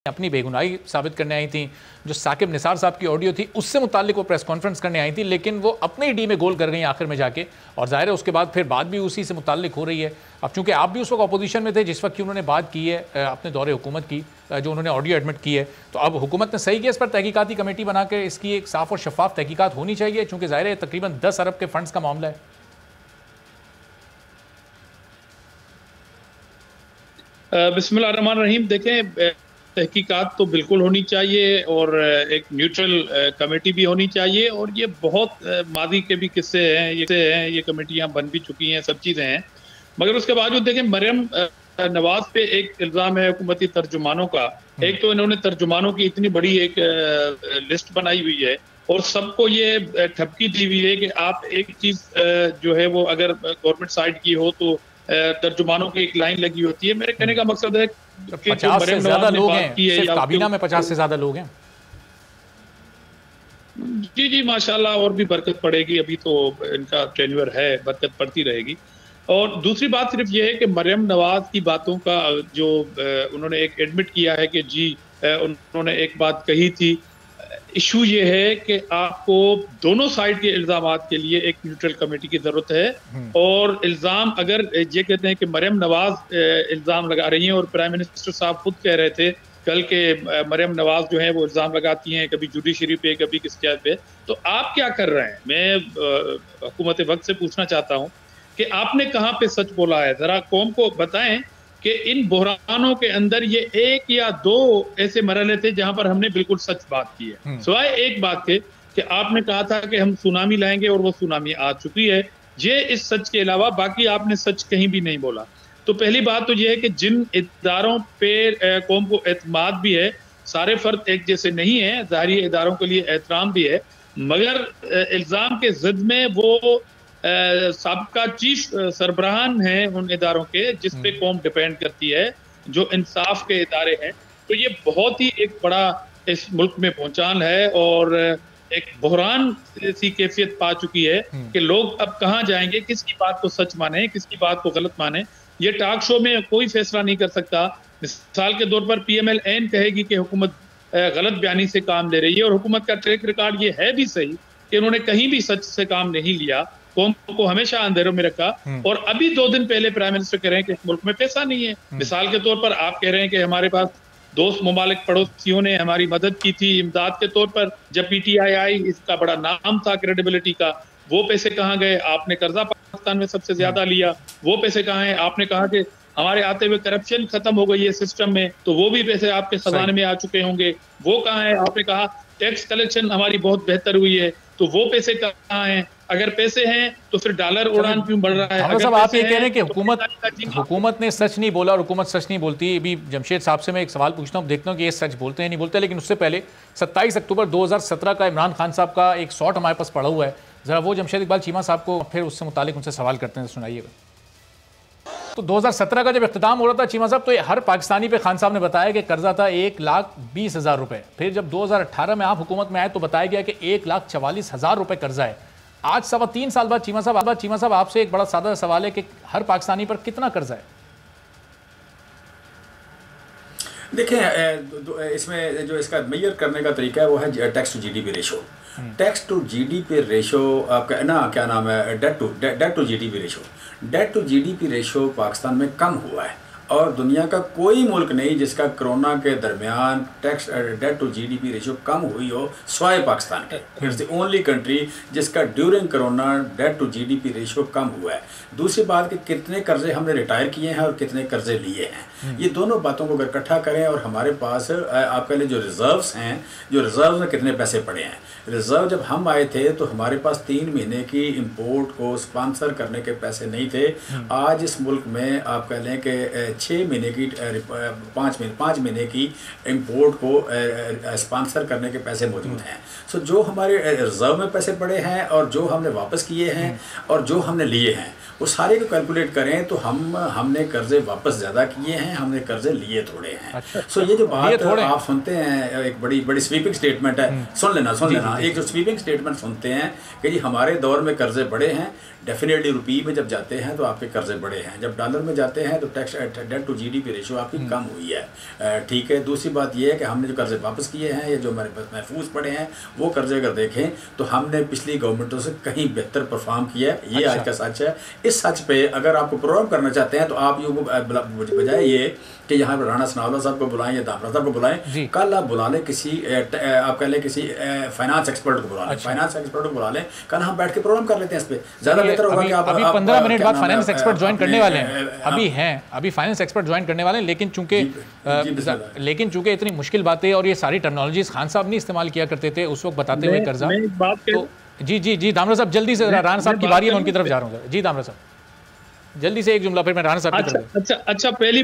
अपनी बेगुनाही साबित करने आई थी। जो साकिब निसार साहब की ऑडियो थी उससे मुताल्लिक वो प्रेस कॉन्फ्रेंस करने आई थी, लेकिन वो अपने ही डी में गोल कर गई आखिर में जाके, और जाहिर है उसके बाद फिर बात भी उसी से मुताल्लिक हो रही है। अब चूंकि आप भी उस वक्त अपोजिशन में थे जिस वक्त की उन्होंने बात की है अपने दौरे हुकूमत की, जो उन्होंने ऑडियो एडमिट की है, तो अब हुकूमत ने सही किया इस पर तहकीकाती कमेटी बना के इसकी एक साफ और शफाफ तहकीकात होनी चाहिए, चूँकि जाहिर है तकरीबन 10 अरब के फंड्स का मामला है। बिस्मिल्लाह रहमान रहीम। देखें, तहकीकात तो बिल्कुल होनी चाहिए और एक न्यूट्रल कमेटी भी होनी चाहिए, और ये बहुत मादी के भी किस्से हैं, ये कमेटियां बन भी चुकी हैं, सब चीज़ें हैं। मगर उसके बावजूद देखें, मरियम नवाज पे एक इल्ज़ाम है हुकूमती तर्जुमानों का। एक तो इन्होंने तर्जुमानों की इतनी बड़ी एक लिस्ट बनाई हुई है और सबको ये ठपकी दी हुई है कि आप एक चीज़ जो है वो अगर गवर्नमेंट साइड की हो तो तर्जुमानों की एक लाइन लगी होती है। मेरे कहने का मकसद है कि 50 से ज्यादा लोग हैं, सिर्फ काबीना में 50 से ज्यादा लोग हैं। जी जी माशाल्लाह, और भी बरकत पड़ेगी, अभी तो इनका टेन्योर है, बरकत पड़ती रहेगी। और दूसरी बात सिर्फ ये है कि मरियम नवाज की बातों का जो उन्होंने एक एडमिट किया है कि जी उन्होंने एक बात कही थी। इशू ये है कि आपको दोनों साइड के इल्जामात के लिए एक न्यूट्रल कमेटी की जरूरत है। और इल्जाम अगर ये कहते हैं कि मरियम नवाज इल्जाम लगा रही हैं, और प्राइम मिनिस्टर साहब खुद कह रहे थे कल के मरियम नवाज जो है वो इल्जाम लगाती हैं कभी जुडिशरी पे कभी किस पे, तो आप क्या कर रहे हैं? मैं हुकूमत वक्त से पूछना चाहता हूँ कि आपने कहाँ पे सच बोला है, जरा कौम को बताएं कि इन बहरानों के अंदर ये एक या दो ऐसे मरहले थे जहां पर हमने बिल्कुल सच बात की है। सिवाय एक बात के कि आपने कहा था कि हम सुनामी लाएंगे और वो सुनामी आ चुकी है। ये इस सच के अलावा बाकी आपने सच कहीं भी नहीं बोला। तो पहली बात तो ये है कि जिन इदारों पे कौम को एतमाद भी है, सारे फर्द एक जैसे नहीं है, ज़ाहिरी इदारों के लिए एहतराम भी है, मगर इल्ज़ाम के ज़िद में वो सबका चीफ सरबराहान है उन इदारों के जिस पे कौम डिपेंड करती है, जो इंसाफ के इदारे हैं। तो ये बहुत ही एक बड़ा इस मुल्क में पहुंचान है और एक बहरान सी कैफियत पा चुकी है कि लोग अब कहाँ जाएंगे, किसकी बात को सच माने, किसकी बात को गलत माने। ये टॉक शो में कोई फैसला नहीं कर सकता। मिसाल के तौर पर PMLN कहेगी कि हुकूमत गलत बयानी से काम ले रही है, और हुकूमत का ट्रैक रिकॉर्ड ये है भी सही कि उन्होंने कहीं भी सच से काम नहीं लिया, कौम को हमेशा अंधेरों में रखा। और अभी 2 दिन पहले प्राइम मिनिस्टर कह रहे हैं कि मुल्क में पैसा नहीं है। मिसाल के तौर पर आप कह रहे हैं कि हमारे पास दोस्त ममालिक पड़ोसियों ने हमारी मदद की थी इमदाद के तौर पर, जब PTI आई, इसका बड़ा नाम था क्रेडिबिलिटी का। वो पैसे कहाँ गए? आपने कर्जा पाकिस्तान में सबसे ज्यादा लिया, वो पैसे कहाँ हैं? आपने कहा कि हमारे आते हुए करप्शन खत्म हो गई है सिस्टम में, तो वो भी पैसे आपके खजाने में आ चुके होंगे, वो कहाँ है? आपने कहा टैक्स कलेक्शन हमारी बहुत बेहतर हुई है, तो वो पैसे कहाँ हैं? अगर पैसे हैं तो फिर डॉलर उड़ान क्यों बढ़ रहा है? अगर साहब आप ये कह रहे हैं कि हुकूमत ने सच नहीं बोला और हुकूमत सच नहीं बोलती। अभी जमशेद साहब से मैं एक सवाल पूछता हूँ, देखता हूँ कि ये सच बोलते हैं नहीं बोलते, लेकिन उससे पहले 27 अक्टूबर 2017 का इमरान खान साहब का एक शॉट हमारे पास पड़ा हुआ है, जरा वो जमशेद इकबाल चीमा साहब को फिर उससे मुतालिक उनसे सवाल करते हैं, सुनाइएगा। तो 2017 का जब इख्तिताम हो रहा था चीमा साहब, तो हर पाकिस्तानी पे खान साहब ने बताया कि कर्जा था 1,20,000 रुपए। फिर जब 2018 में आप हुकूमत में आए तो बताया गया कि 1,44,000 रुपए कर्जा है। आज 3.25 साल बाद चीमा साहब आपसे एक बड़ा सादा सवाल है कि हर पाकिस्तानी पर कितना कर्जा है? देखें, इसमें जो इसका मेजर करने का तरीका है वो है tax to GDP ratio. Tax to GDP ratio आपका ना क्या नाम है, debt to GDP ratio. Debt to GDP ratio Pakistan में कम हुआ है, और दुनिया का कोई मुल्क नहीं जिसका कोरोना के दरमियान tax debt to GDP ratio कम हुई हो, स्वाय पाकिस्तान के। इट्स द ओनली कंट्री जिसका during corona debt to GDP ratio कम हुआ है। दूसरी बात कि कितने कर्जे हमने रिटायर किए हैं और कितने कर्जे लिए हैं, ये दोनों बातों को अगर इकट्ठा करें, और हमारे पास आपके लिए जो रिजर्व्स हैं, जो रिजर्व में कितने पैसे पड़े हैं। रिजर्व जब हम आए थे तो हमारे पास 3 महीने की इंपोर्ट को स्पॉन्सर करने के पैसे नहीं थे। आज इस मुल्क में आप कह लें कि 6 महीने की 5 महीने की इंपोर्ट को स्पॉन्सर करने के पैसे मौजूद हैं। सो जो हमारे रिजर्व में पैसे पड़े हैं और जो हमने वापस किए हैं और जो हमने लिए हैं, वो सारे को कैलकुलेट करें तो हमने कर्जे वापस ज़्यादा किए हैं, हमने कर्जे लिए थोड़े हैं। अच्छा। सो ये जो बात आप सुनते हैं, एक बड़ी बड़ी स्वीपिंग स्टेटमेंट है, सुन लेना एक जो स्वीपिंग स्टेटमेंट सुनते हैं कि जी हमारे दौर में कर्जे बड़े हैं, डेफिनेटली रुपये में जब जाते हैं तो आपके कर्जे बड़े हैं, जब डॉलर में जाते हैं तो tax debt to GDP ratio आपकी कम हुई है। ठीक है, दूसरी बात ये है कि हमने जो कर्जे वापस किए हैं या जो हमारे पास महफूज पड़े हैं वो कर्जे अगर देखें तो हमने पिछली गवर्नमेंटों से कहीं बेहतर परफॉर्म किया है। ये आज का सच है। इस सच पे अगर आपको प्रोग्राम करना चाहते हैं तो आप यूँ बजाय ये कि यहाँ पर राणा सनाउल्ला साहब को बुलाएं या दामरा साहब को बुलाएं, कल आप बुला लें किसी आप कह लें किसी फाइनेंस एक्सपर्ट को बुला लें, फाइनेंस एक्सपर्ट को बुला लें, कल हम बैठ के प्रोग्राम कर लेते हैं इस पे। ज़्यादा बेहतर होगा कि आप अभी 15 मिनट बाद फाइनेंस एक्सपर्ट ज्वाइन करने वाले हैं, अभी फाइनेंस एक्सपर्ट ज्वाइन करने वाले हैं, लेकिन चूंकि इतनी मुश्किल बातें और ये सारी टर्मिनोलॉजीज खान साहब नहीं इस्तेमाल किया करते थे उस वक्त बताते हुए कर्जा। तो जी दामरा साहब जल्दी से, राणा साहब की बारी है, मैं उनकी तरफ जा रहा हूँ। जी दामरा साहब जल्दी से एक जुमला, फिर मैं राणा साहब की तरफ। अच्छा, पहली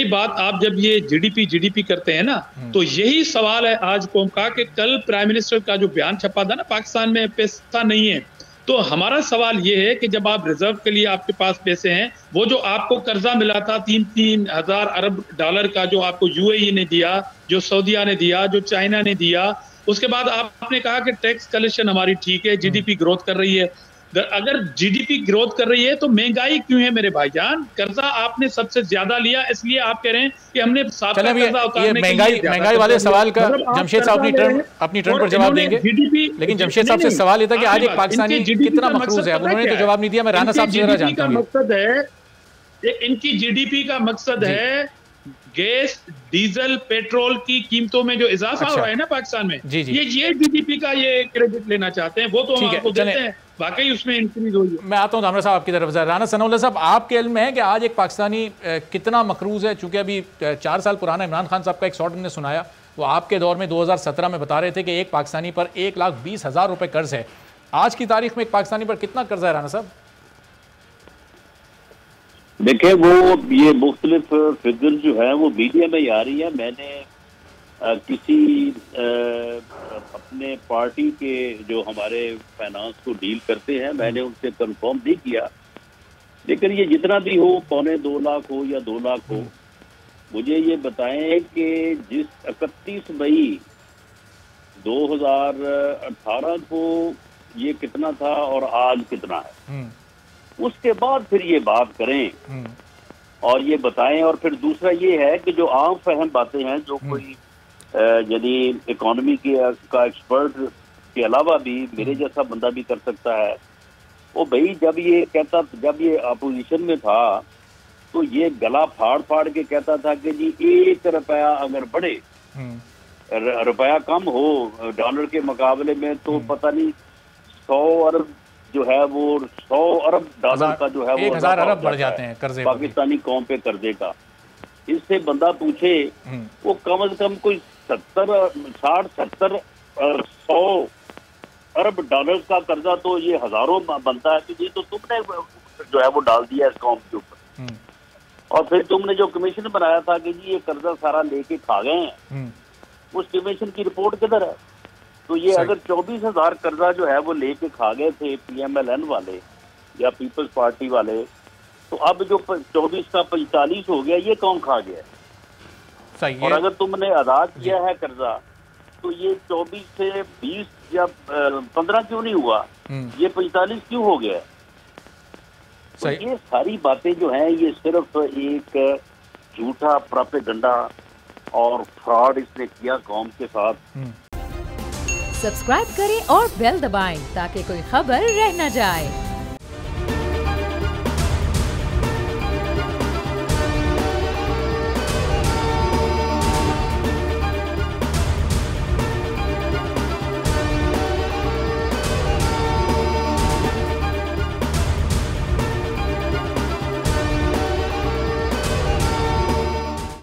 बात आप जब ये जीडीपी करते हैं ना, तो यही सवाल है आज कौम का कि कल प्राइम मिनिस्टर का जो बयान छपा था ना, पाकिस्तान में पैसा नहीं है, तो हमारा सवाल ये है कि जब आप रिजर्व के लिए आपके पास पैसे हैं, वो जो आपको कर्जा मिला था 3-3 हज़ार अरब डॉलर का, जो आपको यूएई ने दिया, जो सऊदीया ने दिया, जो चाइना ने दिया, उसके बाद आपने कहा कि टैक्स कलेक्शन हमारी ठीक है, जीडीपी ग्रोथ कर रही है। अगर जीडीपी ग्रोथ कर रही है तो महंगाई क्यों है मेरे भाईजान? कर्जा आपने सबसे ज्यादा लिया, इसलिए आप कह रहे हैं कि हमने महंगाई वाले सवाल का जमशेद साहब अपनी टर्न पर जवाब देंगे, लेकिन जमशेद साहब से सवाल ये था कि आज एक पाकिस्तानी कितना मकरूज है, उन्होंने तो जवाब नहीं दिया। मैं राणा साहब से जरा जानता हूं। मकसद है, इनकी जीडीपी का मकसद है गैस, डीजल, पेट्रोल की कीमतों में जो इजाफा हुआ है ना पाकिस्तान में, ये जीडीपी का ये क्रेडिट लेना चाहते हैं, वो तो हम आपको देते हैं, वाकई उसमें इंक्रीज हुई है। मैं आता हूं दामरा साहब आपकी तरफ से। राणा सनाउल्लाह साहब, आपके इल्म में है कि आज एक पाकिस्तानी कितना मकरूज है? चूंकि अभी 4 साल पुराना इमरान खान साहब का एक शॉर्ट हमने सुनाया, वो आपके दौर में 2017 में बता रहे थे कि एक पाकिस्तानी पर 1,20,000 रुपए कर्ज है। आज की तारीख में एक पाकिस्तानी पर कितना कर्जा है राणा साहब? देखिए, वो ये मुख्तलिफ फिगर जो है वो मीडिया में ही आ रही है। मैंने किसी अपने पार्टी के जो हमारे फाइनेंस को डील करते हैं, मैंने उनसे कंफर्म नहीं किया, लेकिन ये जितना भी हो, 2.25 लाख हो या 2 लाख हो, मुझे ये बताएं कि जिस 31 मई 2018 को ये कितना था और आज कितना है, उसके बाद फिर ये बात करें और ये बताएं। और फिर दूसरा ये है कि जो आम फहम बातें हैं, जो कोई यानी इकोनॉमी का एक्सपर्ट के अलावा भी मेरे जैसा बंदा भी कर सकता है, वो भाई जब ये अपोजिशन में था तो ये गला फाड़ के कहता था कि जी 1 रुपया अगर बढ़े, रुपया कम हो डॉलर के मुकाबले में, तो पता नहीं 100 अरब जो है वो 100 अरब डॉलर का जो है वो 1000 अरब बढ़ जाते हैं कर्जे पाकिस्तानी कौम पे कर्जे का। इससे बंदा पूछे वो कम से कम कोई 60-70 100 अरब डॉलर का कर्जा तो ये हजारों बनता है। तो ये तो तुमने जो है वो डाल दिया इस कौम के ऊपर, और फिर तुमने जो कमीशन बनाया था कि जी ये कर्जा सारा लेके खा गए हैं, उस कमीशन की रिपोर्ट किधर है? तो ये अगर 24,000 कर्जा जो है वो लेके खा गए थे PMLN वाले या पीपल्स पार्टी वाले, तो अब जो 24 का 45 हो गया, ये कौन खा गया? सही है। और अगर तुमने अदा किया है कर्जा, तो ये 24 से 20 या 15 क्यों नहीं हुआ, ये 45 क्यों हो गया? तो ये सारी बातें जो हैं ये सिर्फ एक झूठा प्रोपेगेंडा और फ्रॉड इसने किया कौम के साथ। सब्सक्राइब करें और बेल दबाएं ताकि कोई खबर रह न जाए।